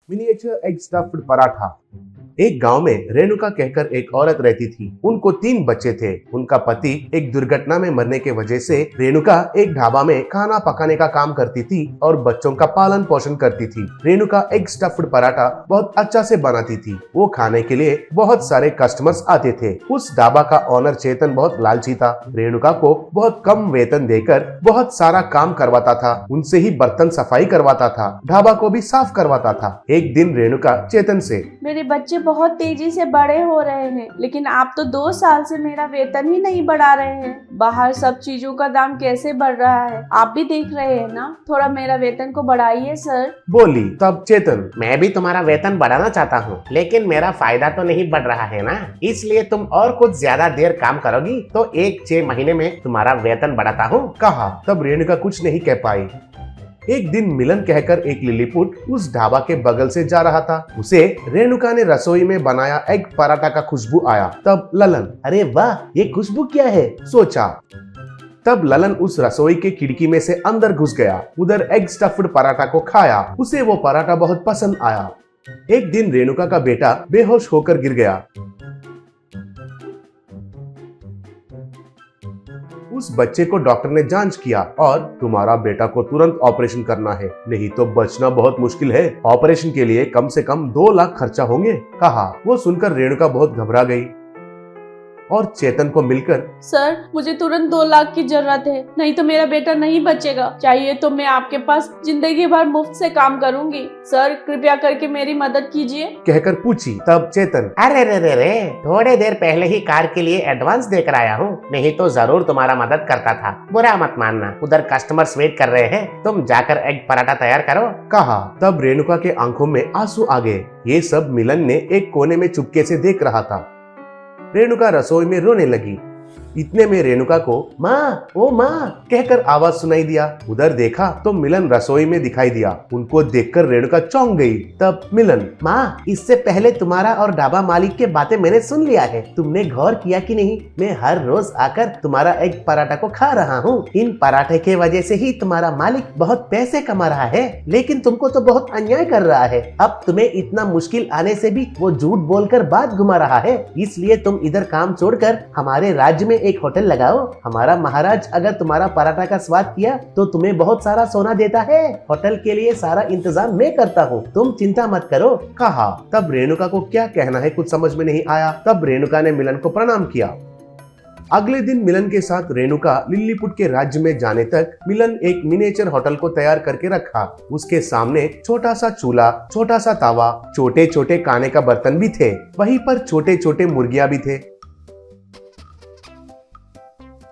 Miniature egg stuffed paratha. एक गांव में रेणुका कहकर एक औरत रहती थी। उनको 3 बच्चे थे। उनका पति एक दुर्घटना में मरने के वजह से रेणुका एक ढाबा में खाना पकाने का काम करती थी और बच्चों का पालन पोषण करती थी। रेणुका एग स्टफ्ड पराठा बहुत अच्छा से बनाती थी। वो खाने के लिए बहुत सारे कस्टमर्स आते थे। उस ढाबा का ओनर चेतन बहुत लालची था। रेणुका को बहुत कम वेतन देकर बहुत सारा काम करवाता था। उनसे ही बर्तन सफाई करवाता था, ढाबा को भी साफ करवाता था। एक दिन रेणुका चेतन से, मेरे बच्चे बहुत तेजी से बड़े हो रहे हैं, लेकिन आप तो 2 साल से मेरा वेतन ही नहीं बढ़ा रहे हैं। बाहर सब चीजों का दाम कैसे बढ़ रहा है, आप भी देख रहे हैं ना। थोड़ा मेरा वेतन को बढ़ाइए सर, बोली। तब चेतन, मैं भी तुम्हारा वेतन बढ़ाना चाहता हूँ, लेकिन मेरा फायदा तो नहीं बढ़ रहा है ना, इसलिए तुम और कुछ ज्यादा देर काम करोगी तो 1-6 महीने में तुम्हारा वेतन बढ़ाता हूँ, कहा। तब रेणुका कुछ नहीं कह पाई। एक दिन मिलन कहकर एक लिलीपुट उस ढाबा के बगल से जा रहा था। उसे रेणुका ने रसोई में बनाया एग पराठा का खुशबू आया। तब ललन, अरे वाह, ये खुशबू क्या है, सोचा। तब ललन उस रसोई के खिड़की में से अंदर घुस गया। उधर एग स्टफ्ड पराठा को खाया। उसे वो पराठा बहुत पसंद आया। एक दिन रेणुका का बेटा बेहोश होकर गिर गया। उस बच्चे को डॉक्टर ने जांच किया और तुम्हारा बेटा को तुरंत ऑपरेशन करना है, नहीं तो बचना बहुत मुश्किल है। ऑपरेशन के लिए कम से कम 2 लाख खर्चा होंगे, कहा। वो सुनकर रेणुका बहुत घबरा गई और चेतन को मिलकर, सर मुझे तुरंत 2 लाख की जरूरत है, नहीं तो मेरा बेटा नहीं बचेगा। चाहिए तो मैं आपके पास जिंदगी भर मुफ्त से काम करूंगी। सर कृपया करके मेरी मदद कीजिए, कहकर पूछी। तब चेतन, अरे रे रे रे, थोड़े देर पहले ही कार के लिए एडवांस देकर आया हूँ, नहीं तो जरूर तुम्हारा मदद करता था। बुरा मत मानना, उधर कस्टमर्स वेट कर रहे हैं, तुम जाकर एग पराठा तैयार करो, कहा। तब रेणुका के आंखों में आंसू आ गए। ये सब मिलन ने एक कोने में चुपके से देख रहा था। रेणुका रसोई में रोने लगी। इतने में रेणुका को माँ, ओ माँ कहकर आवाज सुनाई दिया। उधर देखा तो मिलन रसोई में दिखाई दिया। उनको देखकर रेणुका चौंक गई। तब मिलन, माँ, इससे पहले तुम्हारा और ढाबा मालिक के बातें मैंने सुन लिया है। तुमने गौर किया कि नहीं, मैं हर रोज आकर तुम्हारा एग पराठा को खा रहा हूँ। इन पराठे के वजह से ही तुम्हारा मालिक बहुत पैसे कमा रहा है, लेकिन तुमको तो बहुत अन्याय कर रहा है। अब तुम्हें इतना मुश्किल आने से भी वो झूठ बोलकर बात घुमा रहा है। इसलिए तुम इधर काम छोड़कर हमारे राज्य में एक होटल लगाओ। हमारा महाराज अगर तुम्हारा पराठा का स्वाद किया तो तुम्हें बहुत सारा सोना देता है। होटल के लिए सारा इंतजाम मैं करता हूँ, तुम चिंता मत करो, कहा। तब रेणुका को क्या कहना है कुछ समझ में नहीं आया। तब रेणुका ने मिलन को प्रणाम किया। अगले दिन मिलन के साथ रेणुका लिलीपुट के राज्य में जाने तक मिलन एक मिनिएचर होटल को तैयार करके रखा। उसके सामने छोटा सा चूल्हा, छोटा सा तावा, छोटे छोटे खाने का बर्तन भी थे। वहीं पर छोटे छोटे मुर्गियां भी थे।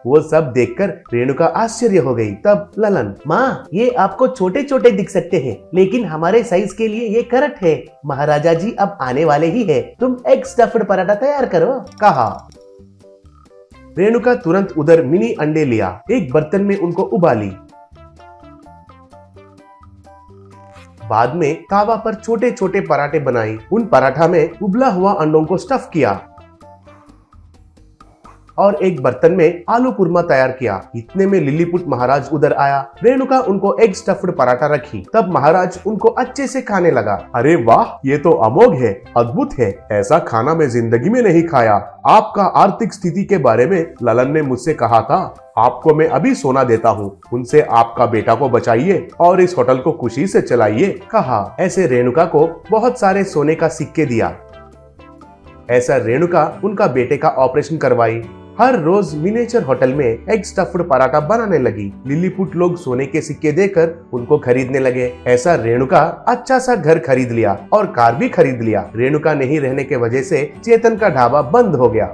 वो सब देखकर रेणुका आश्चर्य हो गई। तब ललन, माँ, ये आपको छोटे छोटे दिख सकते हैं, लेकिन हमारे साइज के लिए ये करेक्ट है। महाराजा जी अब आने वाले ही है, तुम एग स्टफ्ड पराठा तैयार करो, कहा। रेणुका तुरंत उधर मिनी अंडे लिया, एक बर्तन में उनको उबाली। बाद में तावा पर छोटे छोटे पराठे बनाए। उन पराठा में उबला हुआ अंडों को स्टफ किया और एक बर्तन में आलू कुरमा तैयार किया। इतने में लिलीपुट महाराज उधर आया। रेणुका उनको एग स्टफ्ड पराठा रखी। तब महाराज उनको अच्छे से खाने लगा। अरे वाह, ये तो अमोघ है, अद्भुत है, ऐसा खाना मैं जिंदगी में नहीं खाया। आपका आर्थिक स्थिति के बारे में ललन ने मुझसे कहा था। आपको मैं अभी सोना देता हूँ, उनसे आपका बेटा को बचाइए और इस होटल को खुशी से चलाइए, कहा। ऐसे रेणुका को बहुत सारे सोने का सिक्के दिया। ऐसा रेणुका उनका बेटे का ऑपरेशन करवाई। हर रोज मिनिएचर होटल में एग स्टफ्ड पराठा बनाने लगी। लिलीपुट लोग सोने के सिक्के देकर उनको खरीदने लगे। ऐसा रेणुका अच्छा सा घर खरीद लिया और कार भी खरीद लिया। रेणुका नहीं रहने के वजह से चेतन का ढाबा बंद हो गया।